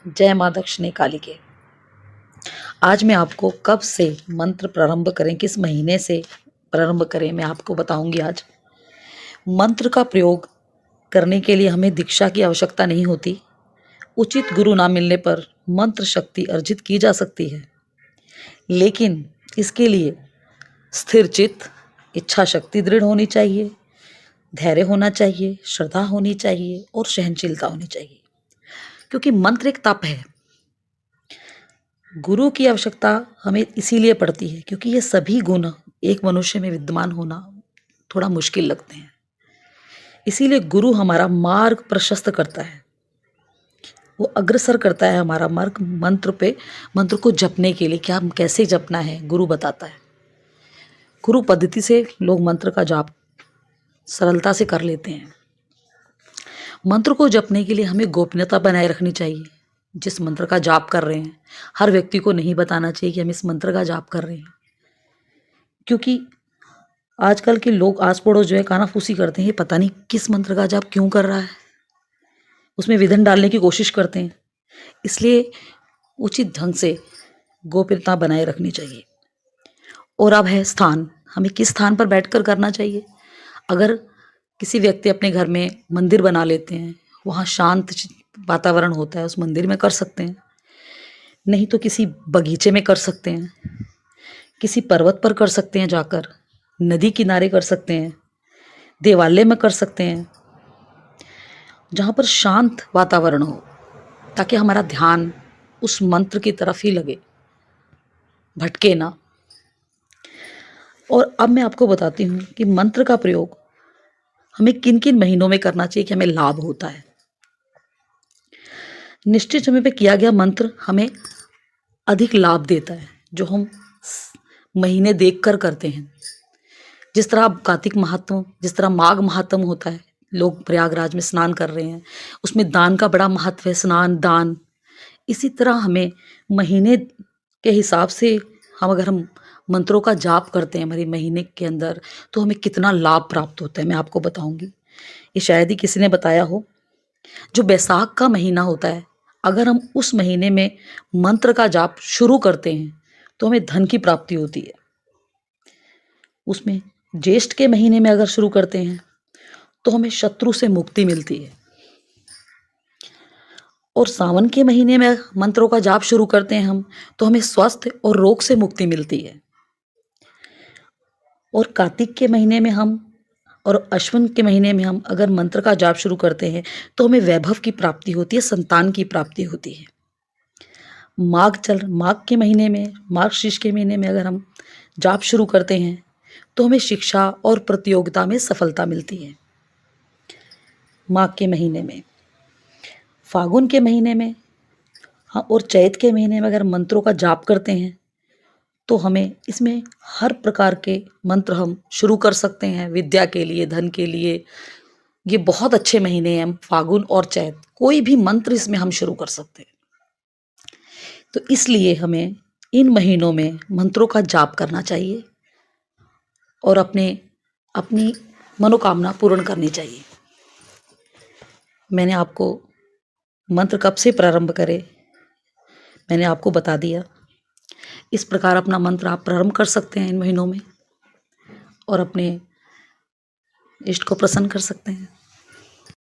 जय माँ दक्षिणे काली के। आज मैं आपको कब से मंत्र प्रारंभ करें, किस महीने से प्रारंभ करें, मैं आपको बताऊंगी। आज मंत्र का प्रयोग करने के लिए हमें दीक्षा की आवश्यकता नहीं होती। उचित गुरु ना मिलने पर मंत्र शक्ति अर्जित की जा सकती है, लेकिन इसके लिए स्थिर चित्त, इच्छा शक्ति दृढ़ होनी चाहिए, धैर्य होना चाहिए, श्रद्धा होनी चाहिए और सहनशीलता होनी चाहिए, क्योंकि मंत्र एक तप है। गुरु की आवश्यकता हमें इसीलिए पड़ती है क्योंकि ये सभी गुण एक मनुष्य में विद्यमान होना थोड़ा मुश्किल लगते हैं। इसीलिए गुरु हमारा मार्ग प्रशस्त करता है, वो अग्रसर करता है हमारा मार्ग मंत्र को जपने के लिए। क्या कैसे जपना है गुरु बताता है। गुरु पद्धति से लोग मंत्र का जाप सरलता से कर लेते हैं। मंत्र को जपने के लिए हमें गोपनीयता बनाए रखनी चाहिए। जिस मंत्र का जाप कर रहे हैं हर व्यक्ति को नहीं बताना चाहिए कि हम इस मंत्र का जाप कर रहे हैं, क्योंकि आजकल के लोग आस पड़ोस जो है कानाफूसी करते हैं, ये पता नहीं किस मंत्र का जाप क्यों कर रहा है, उसमें विघ्न डालने की कोशिश करते हैं। इसलिए उचित ढंग से गोपनीयता बनाए रखनी चाहिए। और अब है स्थान, हमें किस स्थान पर बैठकर करना चाहिए। अगर किसी व्यक्ति अपने घर में मंदिर बना लेते हैं, वहाँ शांत वातावरण होता है, उस मंदिर में कर सकते हैं। नहीं तो किसी बगीचे में कर सकते हैं, किसी पर्वत पर कर सकते हैं, जाकर नदी किनारे कर सकते हैं, देवालय में कर सकते हैं, जहाँ पर शांत वातावरण हो, ताकि हमारा ध्यान उस मंत्र की तरफ ही लगे, भटके ना। और अब मैं आपको बताती हूँ कि मंत्र का प्रयोग हमें किन किन महीनों में करना चाहिए कि हमें लाभ होता है। निश्चित समय पे किया गया मंत्र हमें अधिक लाभ देता है, जो हम महीने देखकर करते हैं। जिस तरह कार्तिक महात्म, जिस तरह माघ महात्म होता है, लोग प्रयागराज में स्नान कर रहे हैं, उसमें दान का बड़ा महत्व है, स्नान दान। इसी तरह हमें महीने के हिसाब से अगर हम मंत्रों का जाप करते हैं हमारे महीने के अंदर, तो हमें कितना लाभ प्राप्त होता है मैं आपको बताऊंगी। ये शायद ही किसी ने बताया हो। जो बैसाख का महीना होता है, अगर हम उस महीने में मंत्र का जाप शुरू करते हैं तो हमें धन की प्राप्ति होती है। उसमें ज्येष्ठ के महीने में अगर शुरू करते हैं तो हमें शत्रु से मुक्ति मिलती है। और सावन के महीने में मंत्रों का जाप शुरू करते हैं हम, तो हमें स्वास्थ्य और रोग से मुक्ति मिलती है। और कार्तिक के महीने में हम और अश्विन के महीने में हम अगर मंत्र का जाप शुरू करते हैं तो हमें वैभव की प्राप्ति होती है, संतान की प्राप्ति होती है। माघ के महीने में, मार्गशीर्ष के महीने में अगर हम जाप शुरू करते हैं तो हमें शिक्षा और प्रतियोगिता में सफलता मिलती है। माघ के महीने में, फागुन के महीने में, हाँ, और चैत के महीने में अगर मंत्रों का जाप करते हैं तो हमें इसमें हर प्रकार के मंत्र हम शुरू कर सकते हैं, विद्या के लिए, धन के लिए। ये बहुत अच्छे महीने हैं, फागुन और चैत, कोई भी मंत्र इसमें हम शुरू कर सकते हैं। तो इसलिए हमें इन महीनों में मंत्रों का जाप करना चाहिए और अपनी मनोकामना पूर्ण करनी चाहिए। मैंने आपको मंत्र कब से प्रारंभ करें मैंने आपको बता दिया। इस प्रकार अपना मंत्र आप प्रारंभ कर सकते हैं इन महीनों में और अपने इष्ट को प्रसन्न कर सकते हैं।